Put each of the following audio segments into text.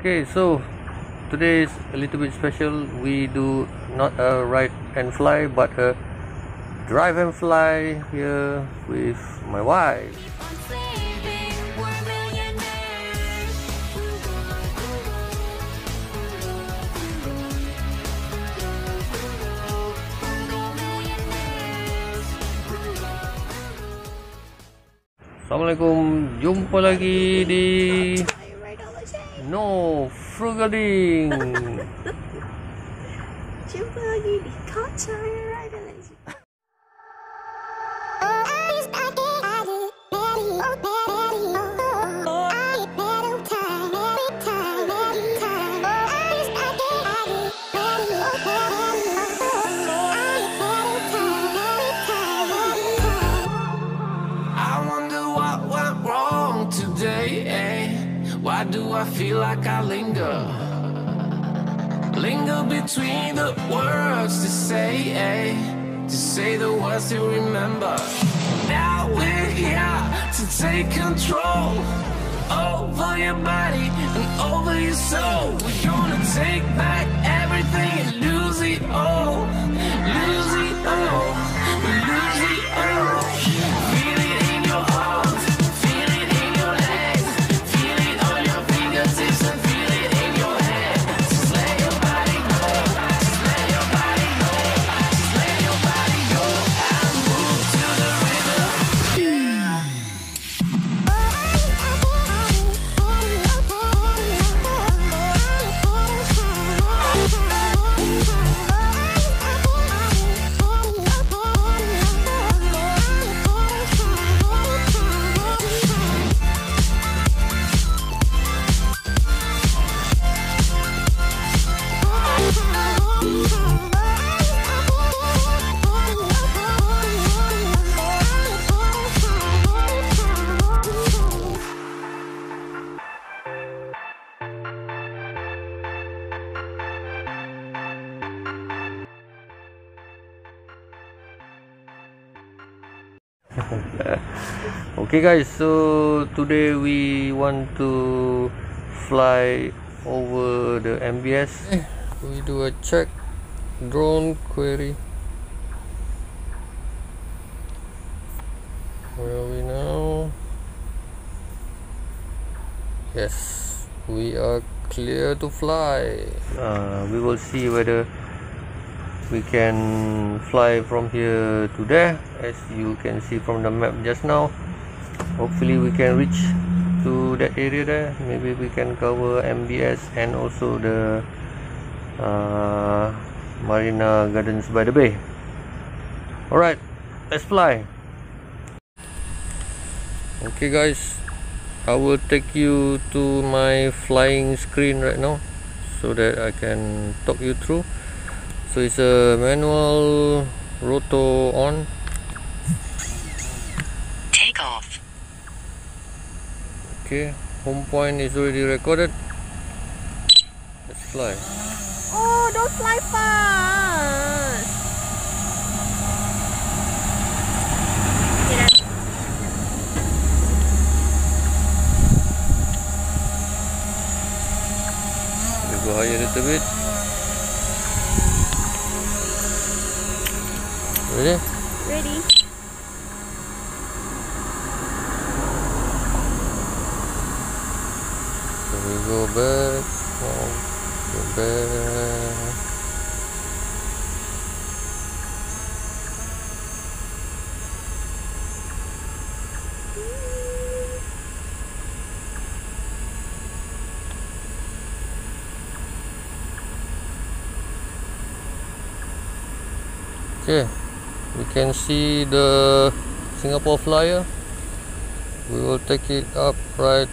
Okay, so today is a little bit special. We do not a ride and fly, but a drive and fly here with my wife. Assalamualaikum, jumpa lagi di No Frugaling. Jumpa lagi di Kaca Ride Lazy. Why do I feel like I linger between the words to say the words to remember. Now we're here to take control over your body and over your soul. We're gonna take back everything and lose it all, lose it all, lose it all. Feel it in your arms, feel it in your legs, feel it on your fingertips and feel it in your head. Just let your body go, just let your body go, just let your body go and move to the rhythm. Okay guys, so today we want to fly over the MBS. We do a check drone query. Where are we now? Yes, we are clear to fly. We will see whether we can fly from here to there. As you can see from the map just now, hopefully we can reach to that area there. Maybe we can cover MBS and also the Marina Gardens by the Bay. Alright, let's fly. Okay guys, I will take you to my flying screen right now so that I can talk you through. So it's a manual roto on. Take off. Okay, home point is already recorded. Let's fly. Oh, don't fly fast. We go higher a little bit. Ready? Ready. So we go back. Now go back. Okay. We can see the Singapore flyer. We will take it up right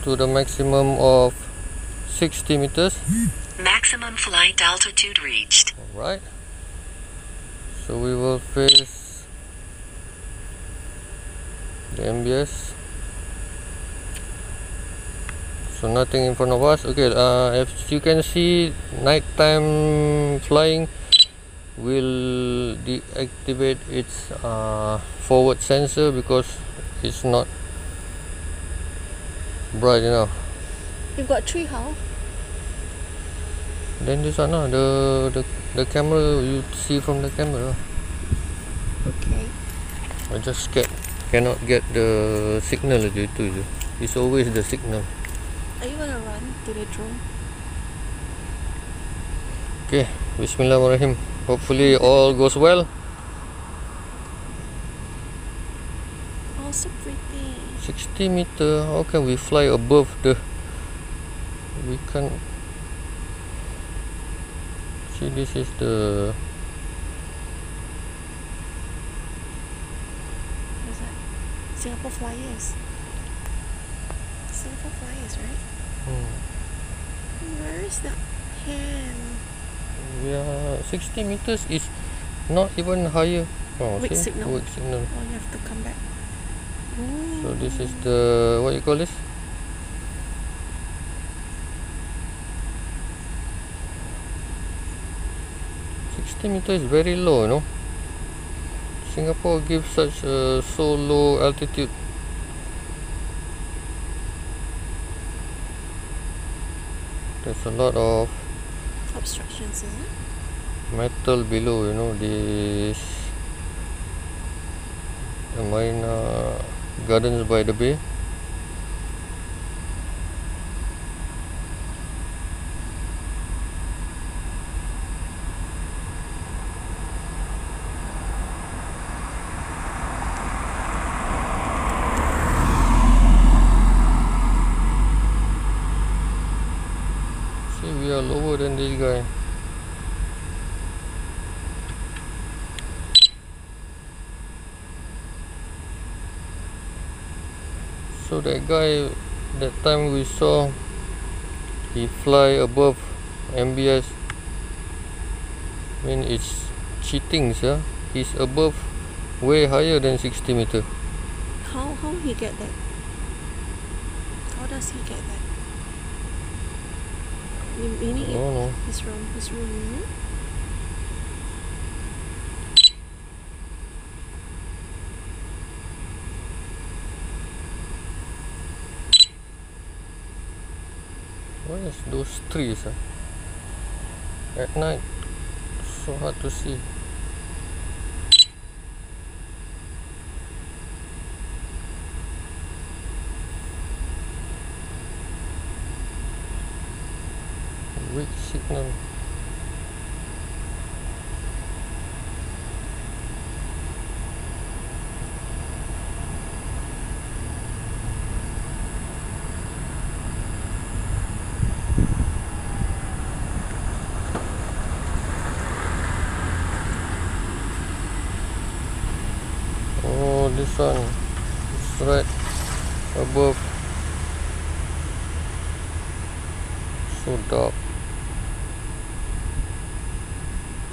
to the maximum of 60 meters. Maximum flight altitude reached. Alright. So we will face the MBS. So nothing in front of us. Okay, as you can see, nighttime flying will deactivate its forward sensor because it's not bright enough. You've got 3 how? Then this one the camera you see from the camera. Okay. I just cannot get the signal je tu je. It's always the signal. Are you gonna run to the drone? Okay, Bismillahirrahmanirrahim. Hopefully all goes well. Oh, so pretty. 60 meter. How can we fly above the? We can't. See, this is the. What's that? Singapore Flyers. Singapore Flyers, right? Where is the hand? Yeah, 60 meters is not even higher. Oh, Wake see? signal. Wake signal. Oh, you have to come back. So this is the, what you call this? Meter is very low, you know. Singapore gives such a so low altitude. There's a lot of Obstructions, isn't it? metal below, you know. This Marina Gardens by the Bay. We are lower than this guy. So that guy, that time we saw, he fly above MBS. I mean, it's cheating, yeah. He's above, way higher than 60 meter. How he get that? How does he get that? Meaning No. his room, hmm? What is those trees? At night, so hard to see. Weak signal. Oh, this one is right above. So dark.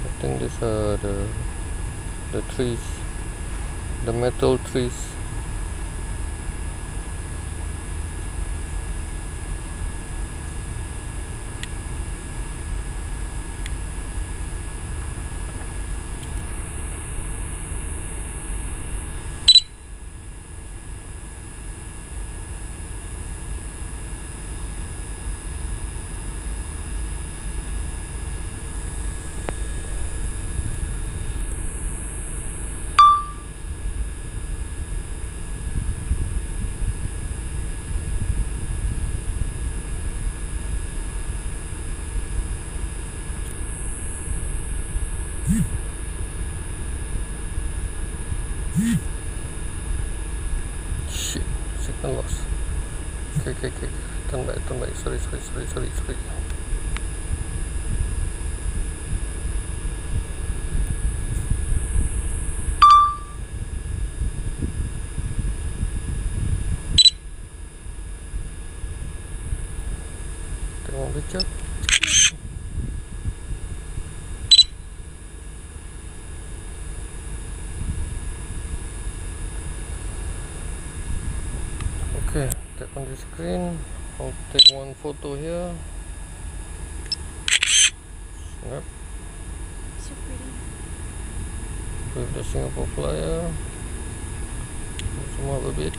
I think these are the trees, the metal trees. Shit, signal loss. Okay. Turn back. Sorry. Tengok picture. Okay, tap on the screen. I'll take one photo here. Snap So pretty. with the Singapore flyer. Zoom up a bit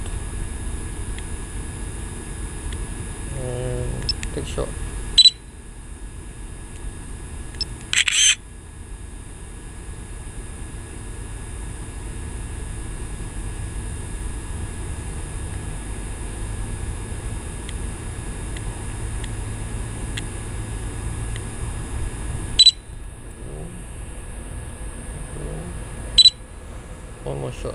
and take shot. One more shot.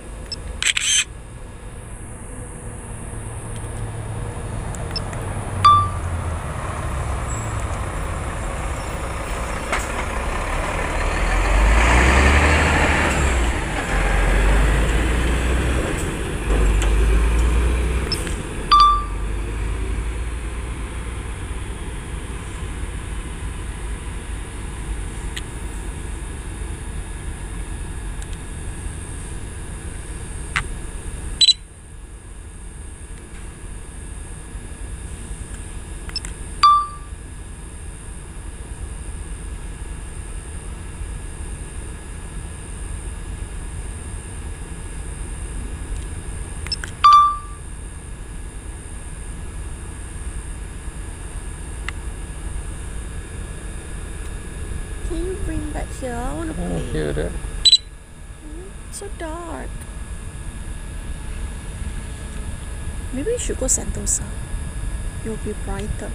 Can you bring back here? I want to play. Hear that? So dark. Maybe we should go Sentosa. It will be brighter.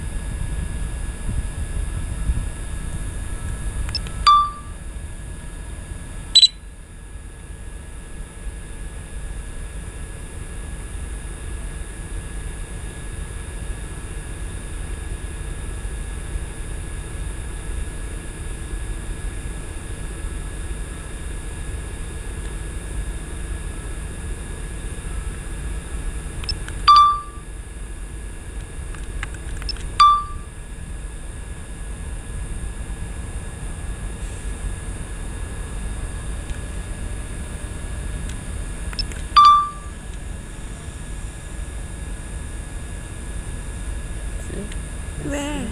Where?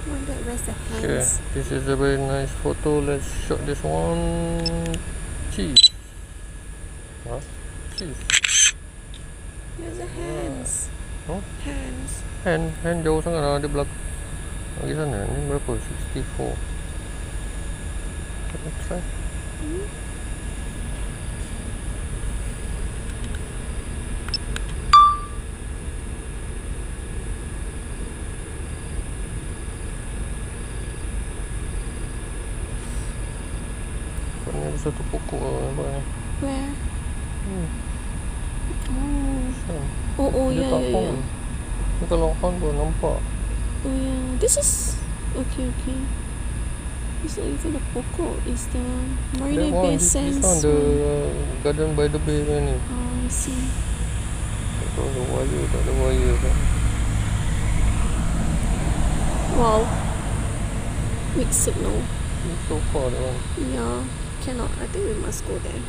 Wonder where's the hands? Okay, this is a very nice photo. Let's shot this one. Cheese. Huh? Cheese. There's the hands. Huh? Hands. Hand jauh sangat lah, dia belakang. Lagi sana, ni berapa? 64. Can I try? Ni ada satu pokok nampak ni. Where? Oh, Oh, dia yeah, tak yeah, hang. yeah. Ni kalau hang pun nampak. Oh, yeah. This is... Okay. It's not even a pokok. It's the Marina That one, Bay this Sands one, the one. Garden by the Bay kan ni. Oh, I see. Tak tahu ada wire, tak ada wire kan. Wow. Mixed signal. It's so far that one. Yeah. Cannot. I think we must go there.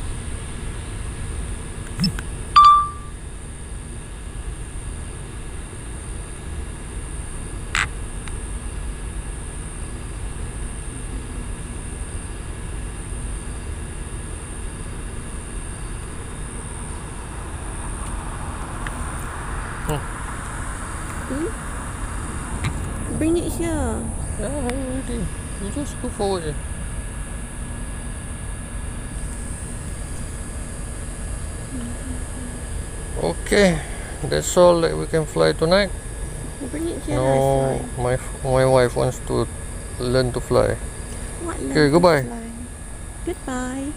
Bring it here. Yeah, already. You just go forward. Okay, that's all that we can fly tonight. Bring it here. No, my wife wants to learn to fly. What? Okay, goodbye. Goodbye.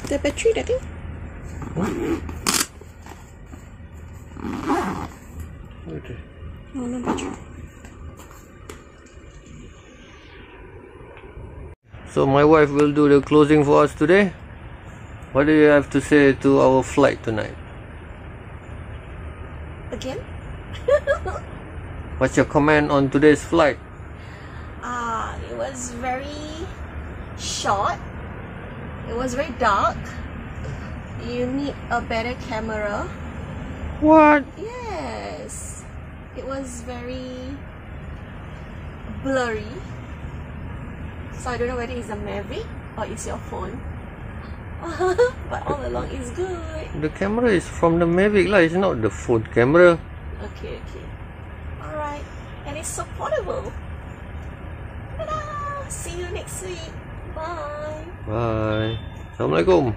The battery, I think. Okay. Oh, no battery. So my wife will do the closing for us today. What do you have to say to our flight tonight? Again? What's your comment on today's flight? It was very short. It was very dark. You need a better camera. What? Yes. It was very blurry. So I don't know whether it's a Mavic or it's your phone. But all along it's good. The camera is from the Mavic lah, it's not the phone camera. Okay. Alright. And it's so portable. Ta-da! See you next week. Bye. Bye. Assalamualaikum.